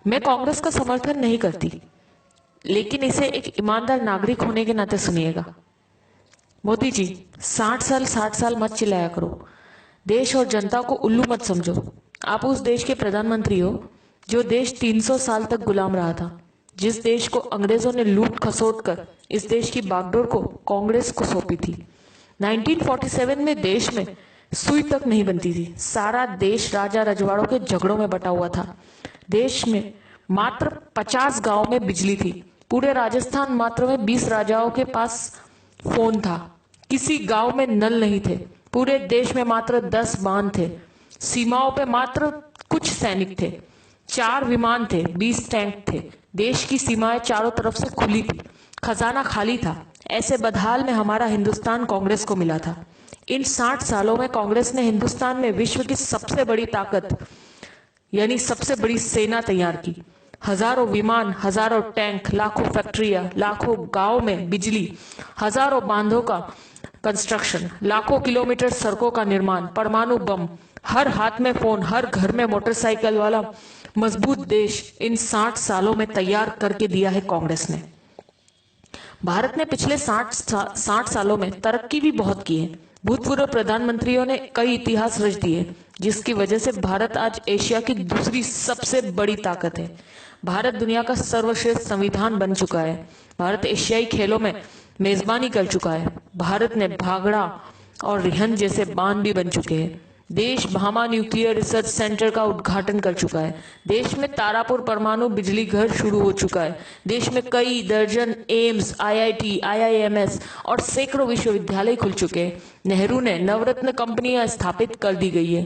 मैं कांग्रेस का समर्थन नहीं करती, लेकिन इसे एक ईमानदार नागरिक होने के नाते सुनिएगा। मोदी जी, 60 साल मत चिल्लाया करो। देश और जनता को उल्लू मत समझो। आप उस देश के प्रधानमंत्री हो जो देश 300 साल तक गुलाम रहा था, जिस देश को अंग्रेजों ने लूट खसोट कर इस देश की बागडोर को कांग्रेस को सौंपी थी। 1947 में देश में सुई तक नहीं बनती थी। सारा देश राजा रजवाड़ों के झगड़ों में बटा हुआ था। देश में मात्र 50 गांव में बिजली थी। पूरे राजस्थान मात्र में 20 राजाओं के पास फोन था। किसी गांव में नल नहीं थे। पूरे देश में मात्र 10 बांध थे। सीमाओं पे मात्र कुछ सैनिक थे। 4 विमान थे, 20 टैंक थे। देश की सीमाएं चारों तरफ से खुली थी। खजाना खाली था। ऐसे बदहाल में हमारा हिंदुस्तान कांग्रेस को मिला था। इन 60 सालों में कांग्रेस ने हिंदुस्तान में विश्व की सबसे बड़ी ताकत यानी सबसे बड़ी सेना तैयार की। हजारों विमान, हजारों टैंक, लाखों फैक्ट्रियां, लाखों गांव में बिजली, हजारों बांधों का कंस्ट्रक्शन, लाखों किलोमीटर सड़कों का निर्माण, परमाणु बम, हर हाथ में फोन, हर घर में मोटरसाइकिल वाला मजबूत देश इन 60 सालों में तैयार करके दिया है कांग्रेस ने। भारत ने पिछले 60 सालों में तरक्की भी बहुत की है। भूतपूर्व प्रधानमंत्रियों ने कई इतिहास रच दिए, जिसकी वजह से भारत आज एशिया की दूसरी सबसे बड़ी ताकत है। भारत दुनिया का सर्वश्रेष्ठ संविधान बन चुका है। भारत एशियाई खेलों में मेजबानी कर चुका है। भारत ने भागड़ा और रिहंद जैसे बांध भी बन चुके हैं। देश भामा न्यूक्लियर रिसर्च सेंटर का उद्घाटन कर चुका है। देश में तारापुर परमाणु बिजली घर शुरू हो चुका है। देश में कई दर्जन एम्स, आईआईटी, आईआईएमएस और सैकड़ों विश्वविद्यालय खुल चुके हैं। नेहरू ने नवरत्न कंपनियां स्थापित कर दी गई है।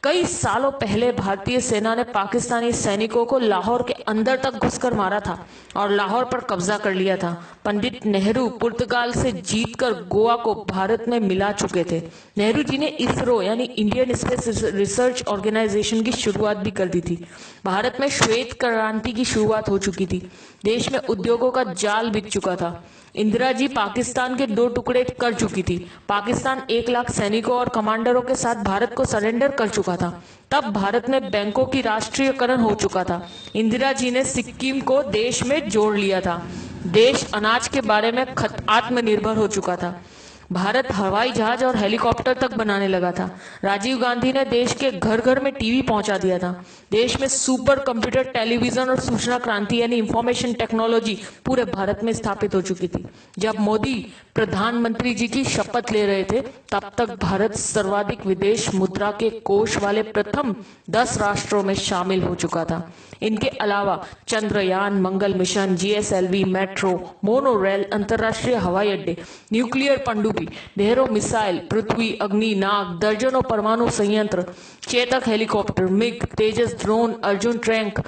कई सालों पहले भारतीय सेना ने पाकिस्तानी सैनिकों को लाहौर के अंदर तक घुसकर मारा था और लाहौर पर कब्जा कर लिया था। पंडित नेहरू पुर्तगाल से जीतकर गोवा को भारत में मिला चुके थे। नेहरू जी ने इसरो यानी इंडियन स्पेस रिसर्च ऑर्गेनाइजेशन की शुरुआत भी कर दी थी। भारत में श्वेत क्रांति की शुरुआत हो चुकी थी। देश में उद्योगों का जाल बिछ चुका था। इंदिरा जी पाकिस्तान के 2 टुकड़े कर चुकी थी। पाकिस्तान 1 लाख सैनिकों और कमांडरों के साथ भारत को सरेंडर कर चुका था। तब भारत में बैंकों की राष्ट्रीयकरण हो चुका था। इंदिरा जी ने सिक्किम को देश में जोड़ लिया था। देश अनाज के बारे में आत्मनिर्भर हो चुका था। भारत हवाई जहाज और हेलीकॉप्टर तक बनाने लगा था। राजीव गांधी ने देश के घर घर में टीवी पहुंचा दिया था। देश में सुपर कंप्यूटर, टेलीविजन और सूचना क्रांति यानी इंफॉर्मेशन टेक्नोलॉजी पूरे भारत में स्थापित हो चुकी थी। जब मोदी प्रधानमंत्री जी की शपथ ले रहे थे, तब तक भारत सर्वाधिक विदेश मुद्रा के कोष वाले प्रथम 10 राष्ट्रों में शामिल हो चुका था। इनके अलावा Chandrayaan, Mangal mission, GSLV, metro, monorail, अंतर्राष्ट्रीय हवाई अड्डे, न्यूक्लियर पनडुब्बी, ढेरों मिसाइल, पृथ्वी, अग्नि, नाग, दर्जनों परमाणु संयंत्र, चेतक हेलीकॉप्टर, मिग, तेजस ड्रोन, अर्जुन टैंक,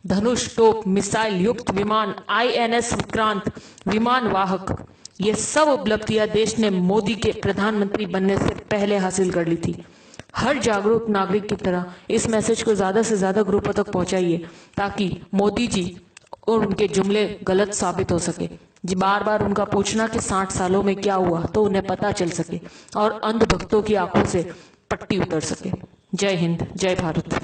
धनुष तोप, मिसाइल युक्त विमान, आईएनएस विक्रांत, विमान वाहक, ये सब उपलब्धियां देश ने मोदी के प्रधानमंत्री बनने से पहले हासिल कर ली थी। हर जागरूक नागरिक की तरह इस मैसेज को ज्यादा से ज्यादा ग्रुपों तक पहुंचाइए, ताकि मोदी जी और उनके जुमले गलत साबित हो सके। जी बार बार उनका पूछना कि 60 सालों में क्या हुआ, तो उन्हें पता चल सके और अंधभक्तों की आंखों से पट्टी उतर सके। जय हिंद, जय भारत।